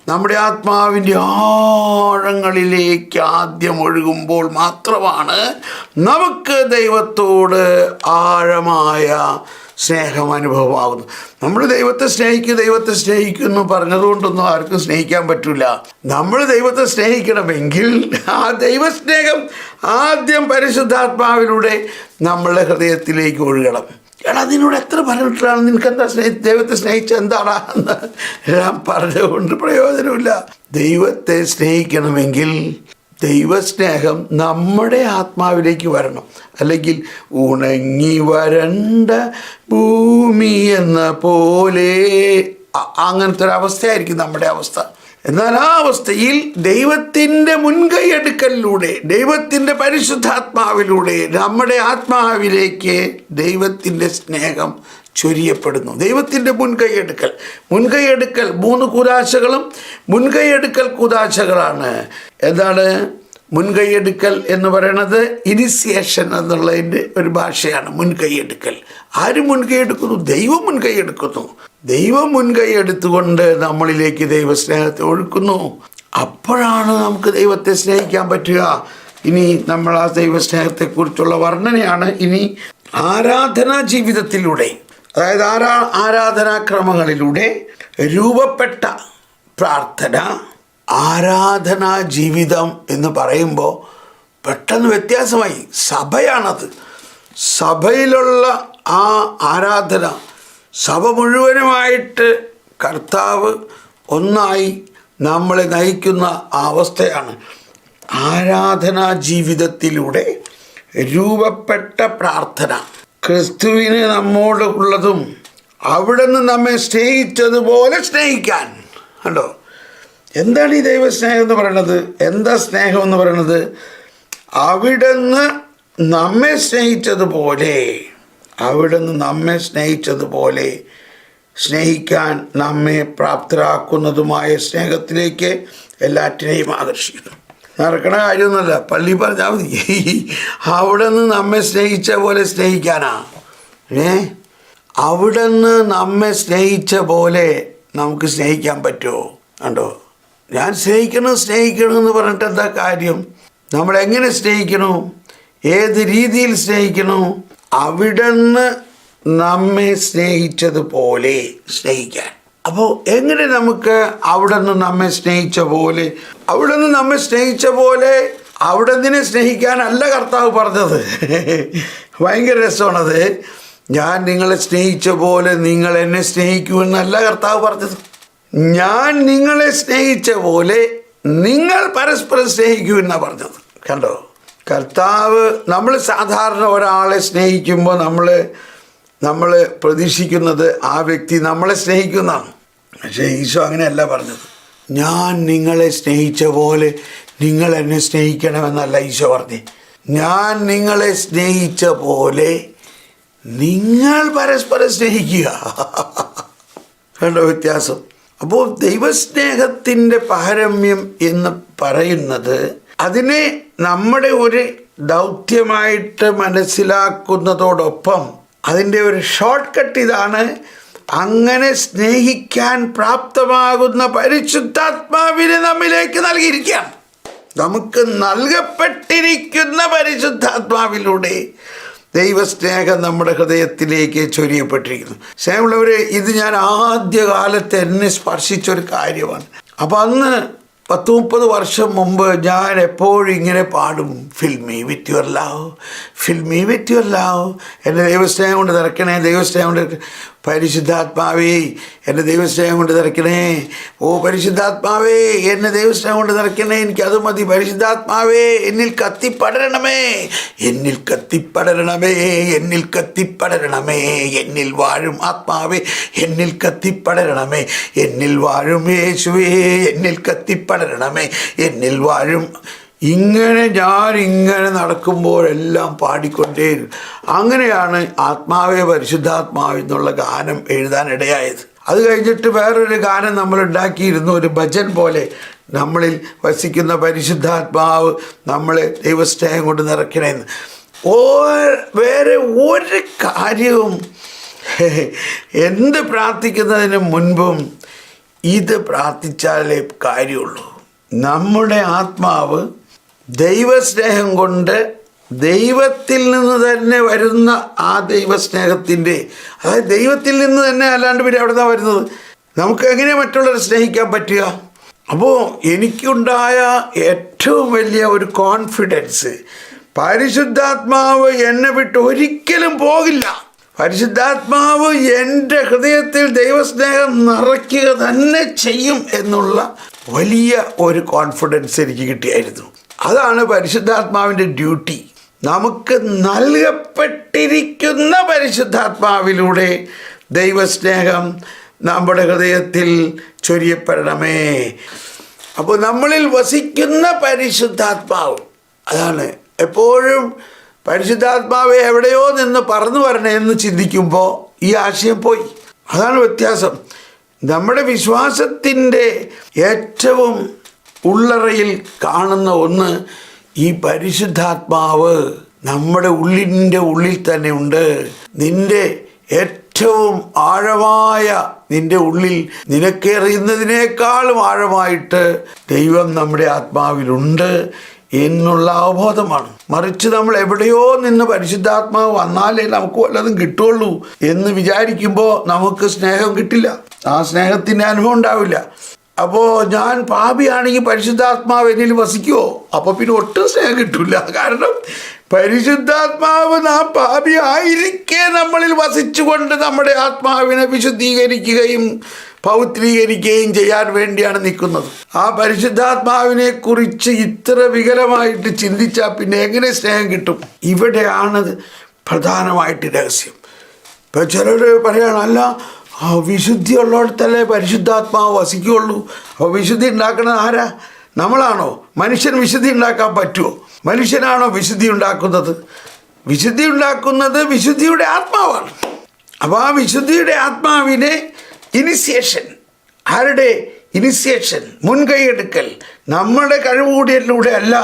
നമ്മുടെ ആത്മാവിൻ്റെ ആഴങ്ങളിലേക്ക് ആദ്യം ഒഴുകുമ്പോൾ മാത്രമാണ് നമുക്ക് ദൈവത്തോട് ആഴമായ സ്നേഹം അനുഭവമാകുന്നു. നമ്മൾ ദൈവത്തെ സ്നേഹിക്കുന്നു പറഞ്ഞതുകൊണ്ടൊന്നും ആർക്കും സ്നേഹിക്കാൻ പറ്റില്ല. നമ്മൾ ദൈവത്തെ സ്നേഹിക്കണമെങ്കിൽ ആ ദൈവസ്നേഹം ആദ്യം പരിശുദ്ധാത്മാവിലൂടെ നമ്മളുടെ ഹൃദയത്തിലേക്ക് ഒഴുകണം. അതിനോട് എത്ര പറഞ്ഞിട്ടാണ് നിനക്കെന്താ ദൈവത്തെ സ്നേഹിച്ച എന്താടാ എന്ന് ഞാൻ പറഞ്ഞുകൊണ്ട് പ്രയോജനമില്ല. ദൈവത്തെ സ്നേഹിക്കണമെങ്കിൽ ദൈവസ്നേഹം നമ്മുടെ ആത്മാവിലേക്ക് വരണം. അല്ലെങ്കിൽ ഉണങ്ങി വരണ്ട ഭൂമി എന്ന പോലെ അങ്ങനത്തെ ഒരു അവസ്ഥയായിരിക്കും നമ്മുടെ അവസ്ഥ. എന്നാൽ ആ അവസ്ഥയിൽ ദൈവത്തിൻ്റെ മുൻകൈയെടുക്കലിലൂടെ, ദൈവത്തിൻ്റെ പരിശുദ്ധാത്മാവിലൂടെ നമ്മുടെ ആത്മാവിലേക്ക് ദൈവത്തിൻ്റെ സ്നേഹം ചൊരിയപ്പെടുന്നു. ദൈവത്തിൻ്റെ മുൻകൈയെടുക്കൽ 3 കൂദാശകളും മുൻകൈയെടുക്കൽ കൂദാശകളാണ്. എന്താണ് മുൻകൈയെടുക്കൽ എന്ന് പറയുന്നത്? ഇനിസിയേഷൻ എന്നുള്ളതിൻ്റെ ഒരു ഭാഷയാണ് മുൻകൈയെടുക്കൽ. ആര് മുൻകൈയെടുക്കുന്നു? ദൈവം മുൻകൈയെടുക്കുന്നു. ദൈവം മുൻകൈയെടുത്തുകൊണ്ട് നമ്മളിലേക്ക് ദൈവസ്നേഹത്തെ ഒഴുക്കുന്നു. അപ്പോഴാണ് നമുക്ക് ദൈവത്തെ സ്നേഹിക്കാൻ പറ്റുക. ഇനി നമ്മൾ ആ ദൈവസ്നേഹത്തെക്കുറിച്ചുള്ള വർണ്ണനയാണ് ഇനി ആരാധനാ ജീവിതത്തിലൂടെ, അതായത് ആരാധനാക്രമങ്ങളിലൂടെ രൂപപ്പെട്ട പ്രാർത്ഥന. ആരാധനാ ജീവിതം എന്ന് പറയുമ്പോൾ പെട്ടെന്ന് വ്യത്യാസമായി. സഭയാണത്. സഭയിലുള്ള ആ ആരാധന, സഭ മുഴുവനുമായിട്ട് കർത്താവ് ഒന്നായി നമ്മളെ നയിക്കുന്ന അവസ്ഥയാണ്. ആരാധനാ ജീവിതത്തിലൂടെ രൂപപ്പെട്ട പ്രാർത്ഥന. ക്രിസ്തുവിന് നമ്മോട് ഉള്ളതും അവിടുന്ന് നമ്മെ സ്നേഹിച്ചതുപോലെ സ്നേഹിക്കാൻ. കണ്ടോ, എന്താണ് ഈ ദൈവസ്നേഹം എന്ന് പറയുന്നത്? എന്താ സ്നേഹം എന്ന് പറയുന്നത്? അവിടുന്ന് നമ്മെ സ്നേഹിച്ചതുപോലെ, അവിടുന്ന് നമ്മെ സ്നേഹിച്ചതുപോലെ സ്നേഹിക്കാൻ നമ്മെ പ്രാപ്തരാക്കുന്നതുമായ സ്നേഹത്തിലേക്ക് എല്ലാറ്റിനെയും ആകർഷിക്കുന്നു. നടക്കണ കാര്യമൊന്നുമല്ല, പള്ളി പറഞ്ഞാൽ മതി. അവിടെ നിന്ന് നമ്മെ സ്നേഹിച്ച പോലെ സ്നേഹിക്കാനാ. അവിടെ നിന്ന് നമ്മെ സ്നേഹിച്ച പോലെ നമുക്ക് സ്നേഹിക്കാൻ പറ്റുമോ? കണ്ടോ, ഞാൻ സ്നേഹിക്കണമെന്ന് പറഞ്ഞിട്ട് എന്താ കാര്യം? നമ്മളെങ്ങനെ സ്നേഹിക്കണു? ഏത് രീതിയിൽ സ്നേഹിക്കണു? അവിടെ നിന്ന് നമ്മെ സ്നേഹിച്ചതുപോലെ സ്നേഹിക്കാൻ. അപ്പോൾ എങ്ങനെ നമുക്ക് അവിടെ നിന്ന് നമ്മെ സ്നേഹിച്ച പോലെ, അവിടെ നിന്ന് നമ്മെ സ്നേഹിച്ച പോലെ അവിടെ നിന്നെ സ്നേഹിക്കാനല്ല കർത്താവ് പറഞ്ഞത്. ഭയങ്കര രസമാണത്. ഞാൻ നിങ്ങളെ സ്നേഹിച്ച പോലെ നിങ്ങൾ എന്നെ സ്നേഹിക്കുമെന്നല്ല കർത്താവ് പറഞ്ഞത്. ഞാൻ നിങ്ങളെ സ്നേഹിച്ച പോലെ നിങ്ങൾ പരസ്പരം സ്നേഹിക്കുമെന്നാണ് പറഞ്ഞത്. കണ്ടോ, കർത്താവ്, നമ്മൾ സാധാരണ ഒരാളെ സ്നേഹിക്കുമ്പോൾ നമ്മൾ പ്രതീക്ഷിക്കുന്നത് ആ വ്യക്തി നമ്മളെ സ്നേഹിക്കുന്നതാണ്. പക്ഷേ ഈശോ അങ്ങനെയല്ല പറഞ്ഞത്. ഞാൻ നിങ്ങളെ സ്നേഹിച്ച പോലെ നിങ്ങൾ എന്നെ സ്നേഹിക്കണമെന്നല്ല ഈശോ പറഞ്ഞു. ഞാൻ നിങ്ങളെ സ്നേഹിച്ച പോലെ നിങ്ങൾ പരസ്പരം സ്നേഹിക്കുക. കണ്ടോ വ്യത്യാസം? അപ്പോൾ ദൈവസ്നേഹത്തിൻ്റെ പാരമ്യം എന്ന് പറയുന്നത് അതിനെ നമ്മുടെ ഒരു ദൗത്യമായിട്ട് മനസ്സിലാക്കുന്നതോടൊപ്പം അതിൻ്റെ ഒരു ഷോർട്ട് കട്ട് ഇതാണ്: അങ്ങനെ സ്നേഹിക്കാൻ പ്രാപ്തമാകുന്ന പരിശുദ്ധാത്മാവിനെ നമ്മിലേക്ക് നൽകിയിരിക്കുകയാണ്. നമുക്ക് നൽകപ്പെട്ടിരിക്കുന്ന പരിശുദ്ധാത്മാവിലൂടെ ദൈവസ്നേഹം നമ്മുടെ ഹൃദയത്തിലേക്ക് ചൊരിയപ്പെട്ടിരിക്കുന്നു. സ്നേഹമുള്ളവരെ, ഇത് ഞാൻ ആദ്യകാലത്ത് എന്നെ സ്പർശിച്ചൊരു കാര്യമാണ്. അപ്പോൾ അന്ന് 10-30 വർഷം മുമ്പ് ഞാൻ എപ്പോഴും ഇങ്ങനെ പാടും: fill me with your love, fill me with your love. എൻ്റെ ദൈവസ്നേഹം കൊണ്ട് നിറയ്ക്കണേ, ദൈവസ്നേഹം കൊണ്ട്. പരിശുദ്ധാത്മാവേ എൻ്റെ ദൈവസ്നേഹം കൊണ്ട് നിറയ്ക്കണേ. ഓ പരിശുദ്ധാത്മാവേ എന്നെ ദൈവസ്നേഹം കൊണ്ട് നിറയ്ക്കണേ, എനിക്കത് മതി. പരിശുദ്ധാത്മാവേ എന്നിൽ കത്തിപ്പടരണമേ, എന്നിൽ കത്തിപ്പടരണമേ, എന്നിൽ കത്തിപ്പടരണമേ. എന്നിൽ വാഴും ആത്മാവേ എന്നിൽ കത്തിപ്പടരണമേ, എന്നിൽ വാഴും യേശുവേ എന്നിൽ കത്തിപ്പടരണമേ, എന്നിൽ വാഴും. ഇങ്ങനെ നടക്കുമ്പോഴെല്ലാം പാടിക്കൊണ്ടേരും. അങ്ങനെയാണ് ആത്മാവേ പരിശുദ്ധാത്മാവ് എന്നുള്ള ഗാനം എഴുതാനിടയായത്. അത് കഴിഞ്ഞിട്ട് വേറൊരു ഗാനം നമ്മൾ ഉണ്ടാക്കിയിരുന്നു, ഒരു ഭജൻ പോലെ: നമ്മളിൽ വസിക്കുന്ന പരിശുദ്ധാത്മാവ് നമ്മളെ ദൈവസ്നേഹം കൊണ്ട് നിറയ്ക്കണമെന്ന്. വേറെ ഒരു കാര്യവും എന്ത് പ്രാർത്ഥിക്കുന്നതിന് മുൻപും ഇത് പ്രാർത്ഥിച്ചാലേ കാര്യമുള്ളൂ. നമ്മുടെ ആത്മാവ് ദൈവസ്നേഹം കൊണ്ട് ദൈവത്തിൽ നിന്ന് തന്നെ വരുന്ന ആ ദൈവസ്നേഹത്തിൻ്റെ, അതായത് ദൈവത്തിൽ നിന്ന് തന്നെ, അല്ലാണ്ട് പിന്നെ എവിടെ നിന്നാണ് വരുന്നത്? നമുക്ക് എങ്ങനെ മറ്റുള്ളവരെ സ്നേഹിക്കാൻ പറ്റുക? അപ്പോൾ എനിക്കുണ്ടായ ഏറ്റവും വലിയ ഒരു കോൺഫിഡൻസ്, പരിശുദ്ധാത്മാവ് എന്നെ വിട്ട് ഒരിക്കലും പോകില്ല. പരിശുദ്ധാത്മാവ് എൻ്റെ ഹൃദയത്തിൽ ദൈവസ്നേഹം നിറയ്ക്കുക തന്നെ ചെയ്യും എന്നുള്ള വലിയ ഒരു കോൺഫിഡൻസ് എനിക്ക് കിട്ടിയായിരുന്നു. അതാണ് പരിശുദ്ധാത്മാവിൻ്റെ ഡ്യൂട്ടി. നമുക്ക് നൽകപ്പെട്ടിരിക്കുന്ന പരിശുദ്ധാത്മാവിലൂടെ ദൈവസ്നേഹം നമ്മുടെ ഹൃദയത്തിൽ ചൊരിയപ്പെടണമേ. അപ്പോൾ നമ്മളിൽ വസിക്കുന്ന പരിശുദ്ധാത്മാവ്, അതാണ് എപ്പോഴും പരിശുദ്ധാത്മാവ് എവിടെയോ നിന്ന് പറന്നു വരണേ എന്ന് ചിന്തിക്കുമ്പോൾ ഈ ആശയം പോയി. അതാണ് വ്യത്യാസം. നമ്മുടെ വിശ്വാസത്തിൻ്റെ ഏറ്റവും ഉള്ളറയിൽ കാണുന്ന ഒന്ന് ഈ പരിശുദ്ധാത്മാവ് നമ്മുടെ ഉള്ളിൻ്റെ ഉള്ളിൽ തന്നെ ഉണ്ട്. നിന്റെ ഏറ്റവും ആഴമായ നിന്റെ ഉള്ളിൽ നിനക്കറിയുന്നതിനേക്കാളും ആഴമായിട്ട് ദൈവം നമ്മുടെ ആത്മാവിലുണ്ട് എന്നുള്ള അവബോധമാണ്. മറിച്ച് നമ്മൾ എവിടെയോ നിന്ന് പരിശുദ്ധാത്മാവ് വന്നാലേ നമുക്ക് വല്ലതും കിട്ടുള്ളൂ എന്ന് വിചാരിക്കുമ്പോൾ നമുക്ക് സ്നേഹം കിട്ടില്ല, ആ സ്നേഹത്തിൻ്റെ അനുഭവം ഉണ്ടാവില്ല. അപ്പോൾ ഞാൻ പാപിയാണെങ്കിൽ പരിശുദ്ധാത്മാവ് എന്നിൽ വസിക്കുമോ? അപ്പോൾ പിന്നെ ഒട്ടും സ്നേഹം കിട്ടില്ല. കാരണം പരിശുദ്ധാത്മാവ് നാം പാപി ആയിരിക്കെ നമ്മളിൽ വസിച്ചുകൊണ്ട് നമ്മുടെ ആത്മാവിനെ വിശുദ്ധീകരിക്കുകയും പൗത്രീകരിക്കുകയും ചെയ്യാൻ വേണ്ടിയാണ് നിൽക്കുന്നത്. ആ പരിശുദ്ധാത്മാവിനെ കുറിച്ച് ഇത്ര വികലമായിട്ട് ചിന്തിച്ചാൽ പിന്നെ എങ്ങനെ സ്നേഹം കിട്ടും? ഇവിടെയാണ് പ്രധാനമായിട്ട് രഹസ്യം. ഇപ്പം ചിലർ പറയുകയാണ്, അല്ല വിശുദ്ധി ഉള്ളിടത്തല്ലേ പരിശുദ്ധാത്മാവ് വസിക്കുകയുള്ളൂ. അപ്പോൾ വിശുദ്ധി ഉണ്ടാക്കുന്നത് ആരാ? നമ്മളാണോ? മനുഷ്യൻ വിശുദ്ധി ഉണ്ടാക്കാൻ പറ്റുമോ? മനുഷ്യനാണോ വിശുദ്ധി ഉണ്ടാക്കുന്നത്? വിശുദ്ധി ഉണ്ടാക്കുന്നത് വിശുദ്ധിയുടെ ആത്മാവാണ്. അപ്പോൾ ആ വിശുദ്ധിയുടെ ആത്മാവിനെ ഇനിഷ്യേഷൻ, ആരുടെ ഇനിഷ്യേഷൻ? മുൻകൈയെടുക്കൽ. നമ്മുടെ കഴിവുകൂടിയതിലൂടെ അല്ല,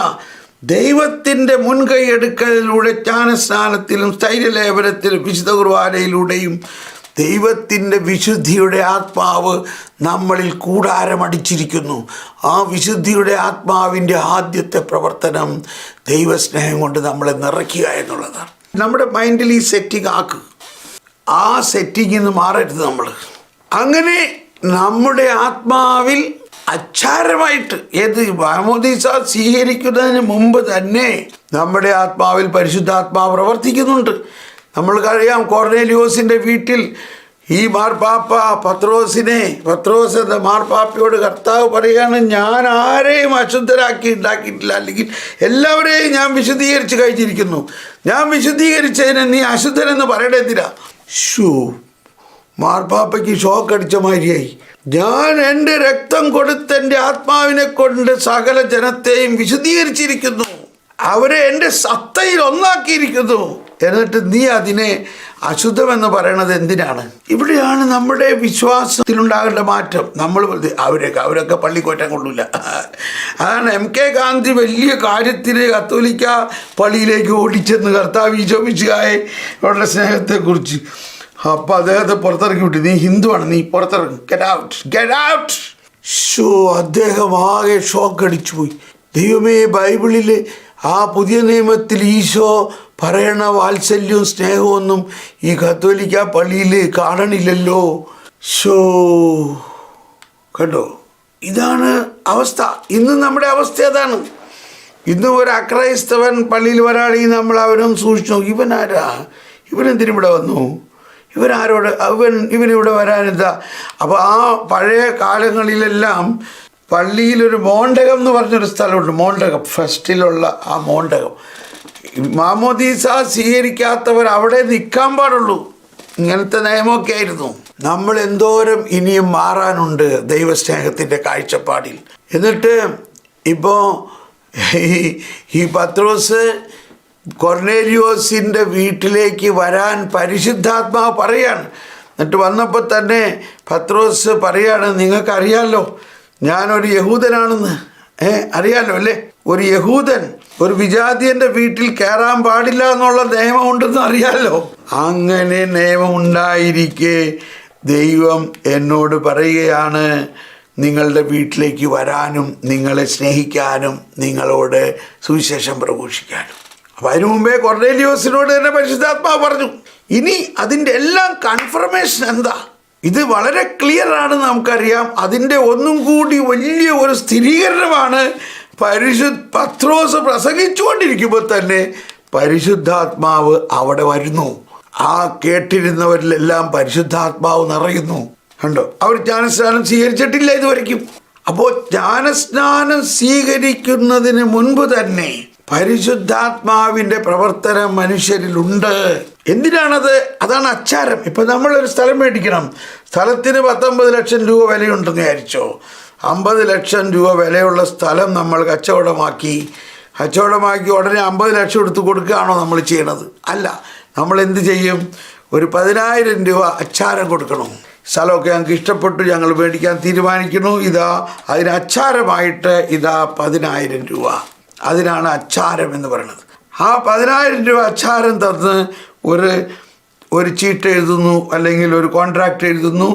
ദൈവത്തിൻ്റെ മുൻകൈയെടുക്കലിലൂടെ ജ്ഞാനസ്നാനത്തിലും സ്ഥൈര്യലേപനത്തിലും വിശുദ്ധ കുർബാനയിലൂടെയും ദൈവത്തിൻ്റെ വിശുദ്ധിയുടെ ആത്മാവ് നമ്മളിൽ കൂടാരമടിച്ചിരിക്കുന്നു. ആ വിശുദ്ധിയുടെ ആത്മാവിൻ്റെ ആദ്യത്തെ പ്രവർത്തനം ദൈവസ്നേഹം കൊണ്ട് നമ്മളെ നിറയ്ക്കുക എന്നുള്ളതാണ്. നമ്മുടെ മൈൻഡിൽ ഈ സെറ്റിംഗ് ആക്കുക. ആ സെറ്റിങ്ങിൽ നിന്ന് മാറരുത് നമ്മൾ. അങ്ങനെ നമ്മുടെ ആത്മാവിൽ അച്ചാരമായിട്ട് മാമോദീസ സ്വീകരിക്കുന്നതിന് മുമ്പ് തന്നെ നമ്മുടെ ആത്മാവിൽ പരിശുദ്ധാത്മാവ് പ്രവർത്തിക്കുന്നുണ്ട്. നമ്മൾക്കറിയാം, കൊർന്നേലിയോസിൻ്റെ വീട്ടിൽ ഈ മാർപ്പാപ്പ പത്രോസ് എന്ന മാർപ്പാപ്പയോട് കർത്താവ് പറയുകയാണ്, ഞാൻ ആരെയും അശുദ്ധരാക്കി ഉണ്ടാക്കിയിട്ടില്ല, അല്ലെങ്കിൽ എല്ലാവരെയും ഞാൻ വിശുദ്ധീകരിച്ച് കഴിഞ്ഞിരിക്കുന്നു. ഞാൻ വിശുദ്ധീകരിച്ചതിന് നീ അശുദ്ധനെന്ന് പറയണേന്തിനാ? മാർപ്പാപ്പയ്ക്ക് ഷോക്ക് അടിച്ച മാതിരിയായി. ഞാൻ എൻ്റെ രക്തം കൊടുത്ത് എൻ്റെ ആത്മാവിനെ കൊണ്ട് സകല ജനത്തെയും വിശുദ്ധീകരിച്ചിരിക്കുന്നു, അവരെ എൻ്റെ സത്തയിൽ ഒന്നാക്കിയിരിക്കുന്നു, എന്നിട്ട് നീ അതിനെ അശുദ്ധമെന്ന് പറയണത് എന്തിനാണ്? ഇവിടെയാണ് നമ്മുടെ വിശ്വാസത്തിലുണ്ടാകേണ്ട മാറ്റം. നമ്മൾ അവരൊക്കെ പള്ളിക്കോറ്റം കൊള്ളില്ല. അതാണ് MK ഗാന്ധി വലിയ കാര്യത്തിന് കത്തോലിക്ക പള്ളിയിലേക്ക് ഓടിച്ചെന്ന് കർത്താവ് ഈശോമിശിഹായെ അവരുടെ സ്നേഹത്തെക്കുറിച്ച്. അപ്പം അദ്ദേഹത്തെ പുറത്തിറക്കി വിട്ടു, നീ ഹിന്ദുവാണ്, നീ പുറത്തിറങ്ങും, ഗെറ്റ് ഔട്ട്. അദ്ദേഹം ആകെ ഷോക്ക് അടിച്ചു പോയി. ദൈവമേ, ബൈബിളിൽ ആ പുതിയ നിയമത്തിൽ ഈശോ പറയണ വാത്സല്യവും സ്നേഹമൊന്നും ഈ കത്തോലിക്ക പള്ളിയിൽ കാണണില്ലല്ലോ. കണ്ടോ, ഇതാണ് അവസ്ഥ. ഇന്ന് നമ്മുടെ അവസ്ഥ അതാണ്. ഇന്ന് ഒരു അക്രൈസ്തവൻ പള്ളിയിൽ വരാണെങ്കിൽ നമ്മൾ അവനൊന്ന് സൂക്ഷിച്ചു നോക്കും, ഇവനാരാ, ഇവനെന്തിനിവിടെ വന്നു, ഇവനിവിടെ വരാനെന്താ? അപ്പോൾ ആ പഴയ കാലങ്ങളിലെല്ലാം പള്ളിയിലൊരു മോണ്ടകം എന്ന് പറഞ്ഞൊരു സ്ഥലമുണ്ട്. മോണ്ടകം, ഫസ്റ്റിലുള്ള ആ മോണ്ടകം. മാമോദീസ സ്വീകരിക്കാത്തവർ അവിടെ നിൽക്കാൻ പാടുള്ളൂ. ഇങ്ങനത്തെ നിയമമൊക്കെ ആയിരുന്നു. നമ്മൾ എന്തോരം ഇനിയും മാറാനുണ്ട് ദൈവസ്നേഹത്തിൻ്റെ കാഴ്ചപ്പാടിൽ. എന്നിട്ട് ഇപ്പോൾ ഈ പത്രോസ് കൊർന്നേലിയോസിൻ്റെ വീട്ടിലേക്ക് വരാൻ പരിശുദ്ധാത്മാവ് പറയാണ്. എന്നിട്ട് വന്നപ്പോൾ തന്നെ പത്രോസ് പറയാണ്, നിങ്ങൾക്കറിയാമല്ലോ ഞാനൊരു യഹൂദനാണെന്ന്. അറിയാലോ അല്ലേ? ഒരു യഹൂദൻ ഒരു വിജാതിയൻ്റെ വീട്ടിൽ കയറാൻ പാടില്ല എന്നുള്ള നിയമമുണ്ടെന്ന് അറിയാമല്ലോ. അങ്ങനെ നിയമമുണ്ടായിരിക്കെ ദൈവം എന്നോട് പറയുകയാണ്, നിങ്ങളുടെ വീട്ടിലേക്ക് വരാനും നിങ്ങളെ സ്നേഹിക്കാനും നിങ്ങളോട് സുവിശേഷം പ്രഘോഷിക്കാനും. അപ്പം അതിനു മുമ്പേ കൊർന്നേലിയോസിനോട് തന്നെ പരിശുദ്ധാത്മാവ് പറഞ്ഞു. ഇനി അതിൻ്റെ എല്ലാം കൺഫർമേഷൻ എന്താ? ഇത് വളരെ ക്ലിയറാണ്, നമുക്കറിയാം. അതിൻ്റെ ഒന്നും കൂടി വലിയ ഒരു സ്ഥിരീകരണമാണ് പത്രോസ് പ്രസംഗിച്ചുകൊണ്ടിരിക്കുമ്പോൾ തന്നെ പരിശുദ്ധാത്മാവ് അവിടെ വരുന്നു. ആ കേട്ടിരുന്നവരിലെല്ലാം പരിശുദ്ധാത്മാവ് നിറയുന്നു. കണ്ടോ, അവർ ജ്ഞാനസ്നാനം സ്വീകരിച്ചിട്ടില്ല ഇതുവരെയ്ക്കും. അപ്പോൾ ജ്ഞാനസ്നാനം സ്വീകരിക്കുന്നതിന് മുൻപ് തന്നെ പരിശുദ്ധാത്മാവിൻ്റെ പ്രവർത്തനം മനുഷ്യരിലുണ്ട്. എന്തിനാണത്? അതാണ് അച്ചാരം. ഇപ്പം നമ്മളൊരു സ്ഥലം മേടിക്കണം. സ്ഥലത്തിന് 19 ലക്ഷം രൂപ വിലയുണ്ടെന്ന് വിചാരിച്ചോ. 50 ലക്ഷം രൂപ വിലയുള്ള സ്ഥലം നമ്മൾ കച്ചവടമാക്കി ഉടനെ 50 ലക്ഷം എടുത്ത് കൊടുക്കുകയാണോ നമ്മൾ ചെയ്യണത്? അല്ല. നമ്മൾ എന്ത് ചെയ്യും? ഒരു 10,000 രൂപ അച്ചാരം കൊടുക്കണം. സ്ഥലമൊക്കെ ഞങ്ങൾക്ക് ഇഷ്ടപ്പെട്ടു, ഞങ്ങൾ മേടിക്കാൻ തീരുമാനിക്കുന്നു, അതിന് അച്ചാരമായിട്ട് 10,000 രൂപ. അതിനാണ് അച്ചാരം എന്ന് പറയുന്നത്. ആ 10,000 രൂപ അച്ചാരം തന്ന് ഒരു ചീട്ട് എഴുതുന്നു, അല്ലെങ്കിൽ ഒരു കോൺട്രാക്റ്റ് എഴുതുന്നു.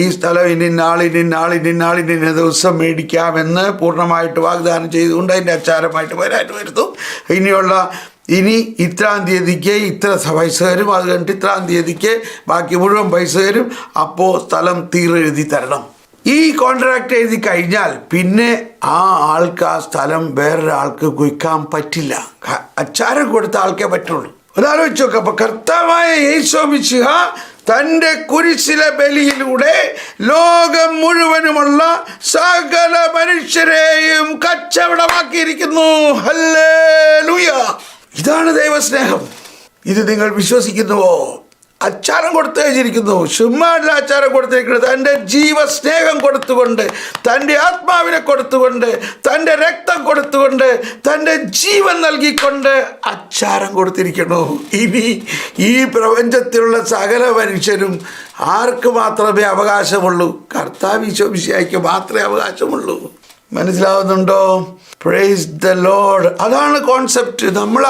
ഈ സ്ഥലം ഇന്ന ദിവസം മേടിക്കാമെന്ന് പൂർണ്ണമായിട്ട് വാഗ്ദാനം ചെയ്തുകൊണ്ട് അതിൻ്റെ അച്ചാരമായിട്ട് വരുന്നു. ഇനി ഇത്രാം തീയതിക്ക് ഇത്ര പൈസ തരും, അത് കഴിഞ്ഞിട്ട് ഇത്രാം തീയതിക്ക് ബാക്കി മുഴുവൻ പൈസ തരും. അപ്പോൾ സ്ഥലം തീരെഴുതി തരണം. ഈ കോൺട്രാക്റ്റ് എഴുതി കഴിഞ്ഞാൽ പിന്നെ ആ ആൾക്ക് ആ സ്ഥലം വേറൊരാൾക്ക് വിൽക്കാൻ പറ്റില്ല. അച്ചാരം കൊടുത്ത ആൾക്കേ പറ്റുള്ളൂ. ഒന്നാലോചിച്ച് നോക്കുക. അപ്പോൾ കർത്താവായ യേശു മിശിഹ തൻ്റെ കുരിശിലെ ബലിയിലൂടെ ലോകം മുഴുവനുമുള്ള സകല മനുഷ്യരെയും കച്ചവടമാക്കിയിരിക്കുന്നു. ഹല്ലേലൂയ! ഇതാണ് ദൈവസ്നേഹം. ഇത് നിങ്ങൾ വിശ്വസിക്കുന്നുവോ? അച്ചാരം കൊടുത്തു കഴിഞ്ഞിരിക്കുന്നു. ചുമ്മാല്ല അച്ചാരം കൊടുത്തിരിക്കുന്നത്. തൻ്റെ ജീവസ്നേഹം കൊടുത്തുകൊണ്ട്, തൻ്റെ ആത്മാവിനെ കൊടുത്തുകൊണ്ട്, തൻ്റെ രക്തം കൊടുത്തുകൊണ്ട്, തൻ്റെ ജീവൻ നൽകിക്കൊണ്ട് അച്ചാരം കൊടുത്തിരിക്കുന്നു. ഇനി ഈ പ്രപഞ്ചത്തിലുള്ള സകല മനുഷ്യരും ആർക്ക് മാത്രമേ അവകാശമുള്ളൂ? കർത്താവ് ഈശോ മിശിഹായ്ക്ക് മാത്രമേ അവകാശമുള്ളൂ. മനസ്സിലാവുന്നുണ്ടോ? Praise the Lord. അതാണ് കോൺസെപ്റ്റ്. നമ്മൾ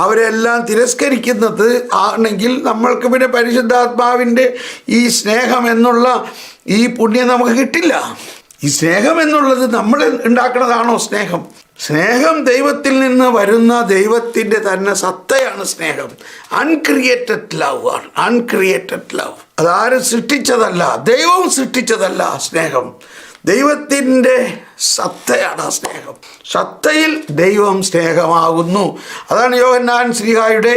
അവരെല്ലാം തിരസ്കരിക്കുന്നത് ആണെങ്കിൽ നമ്മൾക്ക് പിന്നെ പരിശുദ്ധാത്മാവിൻ്റെ ഈ സ്നേഹം എന്നുള്ള ഈ പുണ്യം നമുക്ക് കിട്ടില്ല. ഈ സ്നേഹം എന്നുള്ളത് നമ്മൾ ഉണ്ടാക്കുന്നതാണോ സ്നേഹം? സ്നേഹം ദൈവത്തിൽ നിന്ന് വരുന്ന ദൈവത്തിൻ്റെ തന്നെ സത്തയാണ് സ്നേഹം. അൺക്രിയേറ്റഡ് ലവ് ആണ്. Uncreated love. അതാരും സൃഷ്ടിച്ചതല്ല, ദൈവവും സൃഷ്ടിച്ചതല്ല. സ്നേഹം ദൈവത്തിൻ്റെ സത്തയാണ്. സ്നേഹം സത്തയിൽ ദൈവം സ്നേഹമാകുന്നു. അതാണ് യോഹന്നാൻ ശ്ലീഹായുടെ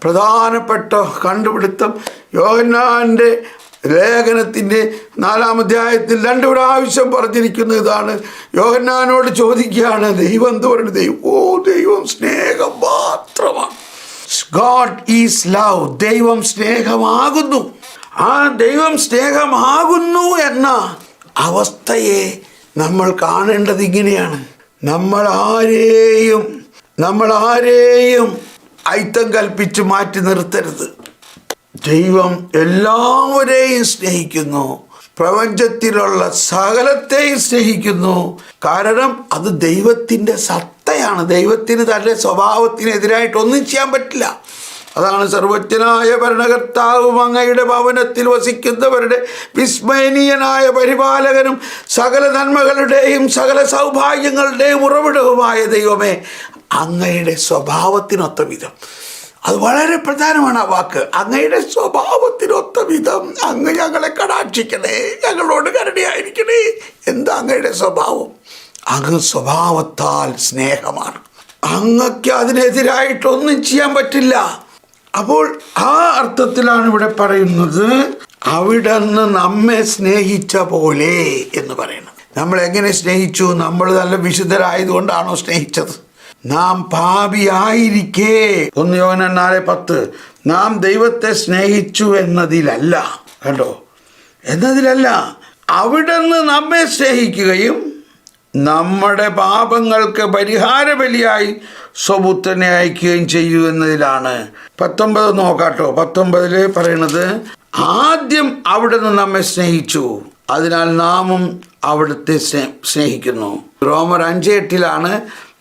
പ്രധാനപ്പെട്ട കണ്ടുപിടുത്തം. യോഹന്നാൻ്റെ ലേഖനത്തിൻ്റെ 4-ാം അധ്യായത്തിൽ 2 പ്രാവശ്യം പറഞ്ഞിരിക്കുന്ന ഇതാണ്. യോഹന്നാനോട് ചോദിക്കുകയാണ്, ദൈവം എന്ത് പറയുന്നത്? ദൈവം സ്നേഹം മാത്രമാണ്. God is love. ദൈവം സ്നേഹമാകുന്നു. ആ ദൈവം സ്നേഹമാകുന്നു എന്ന അവസ്ഥയെ നമ്മൾ കാണേണ്ടത് ഇങ്ങനെയാണ്. നമ്മൾ ആരെയും അയിത്തം കൽപ്പിച്ച് മാറ്റി നിർത്തരുത്. ദൈവം എല്ലാവരെയും സ്നേഹിക്കുന്നു. പ്രപഞ്ചത്തിലുള്ള സകലത്തെയും സ്നേഹിക്കുന്നു. കാരണം അത് ദൈവത്തിൻ്റെ സത്തയാണ്. ദൈവത്തിന് തൻ്റെ സ്വഭാവത്തിനെതിരായിട്ടൊന്നും ചെയ്യാൻ പറ്റില്ല. അതാണ് സർവജ്ഞനായ ഭരണകർത്താവും അങ്ങയുടെ ഭവനത്തിൽ വസിക്കുന്നവരുടെ വിസ്മയനീയനായ പരിപാലകനും സകല നന്മകളുടെയും സകല സൗഭാഗ്യങ്ങളുടെയും ഉറവിടവുമായ ദൈവമേ, അങ്ങയുടെ സ്വഭാവത്തിനൊത്ത വിധം. അത് വളരെ പ്രധാനമാണ് ആ വാക്ക്. അങ്ങയുടെ സ്വഭാവത്തിനൊത്ത വിധം അങ്ങ് ഞങ്ങളെ കടാക്ഷിക്കണേ, ഞങ്ങളോട് കരുണയായിരിക്കണേ. എന്താ അങ്ങയുടെ സ്വഭാവം? അങ്ങ് സ്വഭാവത്താൽ സ്നേഹമാണ്. അങ്ങക്ക് അതിനെതിരായിട്ടൊന്നും ചെയ്യാൻ പറ്റില്ല. അപ്പോൾ ആ അർത്ഥത്തിലാണ് ഇവിടെ പറയുന്നത്, അവിടുന്ന് നമ്മെ സ്നേഹിച്ച പോലെ എന്ന് പറയുന്നത്. നമ്മൾ എങ്ങനെ സ്നേഹിച്ചു? നമ്മൾ നല്ല വിശുദ്ധരായതുകൊണ്ടാണോ സ്നേഹിച്ചത്? നാം പാപിയായിരിക്കെ 1 യോഹന്നാൻ 4:10 നാം ദൈവത്തെ സ്നേഹിച്ചു എന്നതിലല്ല. കണ്ടോ? എന്നതിലല്ല. അവിടുന്ന് നമ്മെ സ്നേഹിക്കുകയും നമ്മുടെ പാപങ്ങൾക്ക് പരിഹാര ബലിയായി സ്വപുത്രനെ അയക്കുകയും ചെയ്യൂ എന്നതിലാണ്. 19 നോക്കാട്ടോ. 19 പറയണത്, ആദ്യം അവിടുന്ന് നമ്മെ സ്നേഹിച്ചു, അതിനാൽ നാമും അവിടുത്തെ സ്നേഹിക്കുന്നു. റോമർ 5:8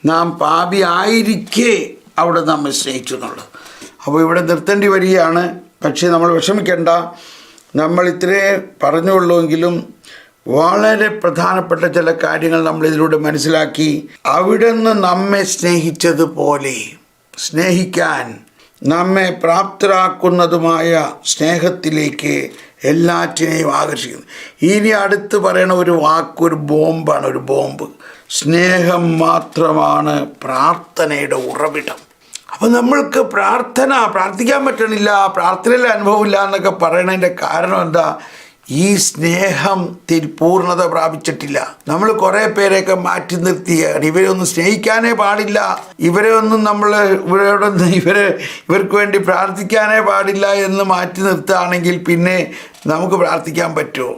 നാം പാപി ആയിരിക്കെ അവിടെ നമ്മെ സ്നേഹിച്ചു എന്നുള്ളത്. അപ്പോൾ ഇവിടെ നിർത്തേണ്ടി വരികയാണ്. പക്ഷേ നമ്മൾ വിഷമിക്കേണ്ട. നമ്മൾ ഇത്രേ പറഞ്ഞുള്ളൂവെങ്കിലും വളരെ പ്രധാനപ്പെട്ട ചില കാര്യങ്ങൾ നമ്മൾ ഇതിലൂടെ മനസ്സിലാക്കി. അവിടുന്ന് നമ്മെ സ്നേഹിച്ചതുപോലെ സ്നേഹിക്കാൻ നമ്മെ പ്രാപ്തരാക്കുന്നതുമായ സ്നേഹത്തിലേക്ക് എല്ലാറ്റിനെയും ആകർഷിക്കുന്നു. ഇനി അടുത്ത് പറയണ ഒരു വാക്ക് ഒരു ബോംബാണ്. ഒരു ബോംബ്. സ്നേഹം മാത്രമാണ് പ്രാർത്ഥനയുടെ ഉറവിടം. അപ്പം നമ്മൾക്ക് പ്രാർത്ഥിക്കാൻ പറ്റണില്ല, പ്രാർത്ഥനയിൽ അനുഭവമില്ല എന്നൊക്കെ പറയണതിൻ്റെ കാരണം എന്താ? ഈ സ്നേഹം പൂർണ്ണത പ്രാപിച്ചിട്ടില്ല. നമ്മൾ കുറേ പേരെയൊക്കെ മാറ്റി നിർത്തിയാണ്. ഇവരെ ഒന്നും സ്നേഹിക്കാനേ പാടില്ല, ഇവരെ ഒന്നും നമ്മൾ ഇവരോടൊന്നും ഇവർക്ക് വേണ്ടി പ്രാർത്ഥിക്കാനേ പാടില്ല എന്ന് മാറ്റി നിർത്തുകയാണെങ്കിൽ പിന്നെ നമുക്ക് പ്രാർത്ഥിക്കാൻ പറ്റുമോ?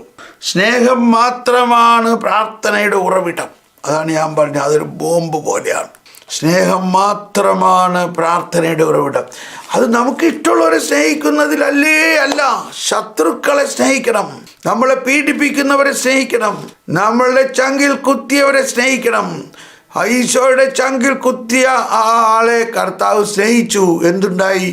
സ്നേഹം മാത്രമാണ് പ്രാർത്ഥനയുടെ ഉറവിടം. അതാണ് ഞാൻ പറഞ്ഞത്, അതൊരു ബോംബ് പോലെയാണ്. സ്നേഹം മാത്രമാണ് പ്രാർത്ഥനയുടെ ഉറവിടം. അത് നമുക്ക് ഇഷ്ടമുള്ളവരെ സ്നേഹിക്കുന്നതിലല്ലേ അല്ല. ശത്രുക്കളെ സ്നേഹിക്കണം, നമ്മളെ പീഡിപ്പിക്കുന്നവരെ സ്നേഹിക്കണം, നമ്മളുടെ ചങ്കിൽ കുത്തിയവരെ സ്നേഹിക്കണം. ഈശോയുടെ ചങ്കിൽ കുത്തിയ ആ ആളെ കർത്താവ് സ്നേഹിച്ചു. എന്തുണ്ടായി?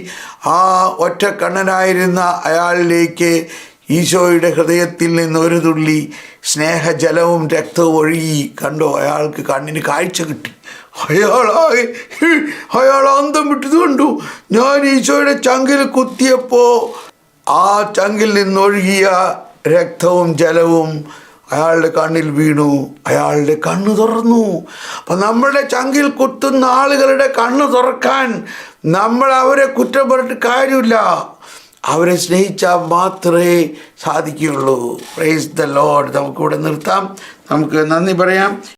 ആ ഒറ്റ കണ്ണനായിരുന്ന അയാളിലേക്ക് ഈശോയുടെ ഹൃദയത്തിൽ നിന്ന് ഒരു തുള്ളി സ്നേഹജലവും രക്തവും ഒഴുകി. കണ്ടോ, അയാൾക്ക് കണ്ണിന് കാഴ്ച കിട്ടി. അയാൾ അന്തം വിട്ടത് കണ്ടു. ഞാൻ ഈശോയുടെ ചങ്കിൽ കുത്തിയപ്പോൾ ആ ചങ്കിൽ നിന്നൊഴുകിയ രക്തവും ജലവും അയാളുടെ കണ്ണിൽ വീണു. അയാളുടെ കണ്ണ് തുറന്നു. അപ്പം നമ്മുടെ ചങ്കിൽ കുത്തുന്ന ആളുകളുടെ കണ്ണ് തുറക്കാൻ നമ്മൾ അവരെ കുറ്റം പറഞ്ഞിട്ട് കാര്യമില്ല. അവരെ സ്നേഹിച്ചാൽ മാത്രമേ സാധിക്കുകയുള്ളൂ. Praise the Lord. നമുക്കിവിടെ നിർത്താം. നമുക്ക് നന്ദി പറയാം.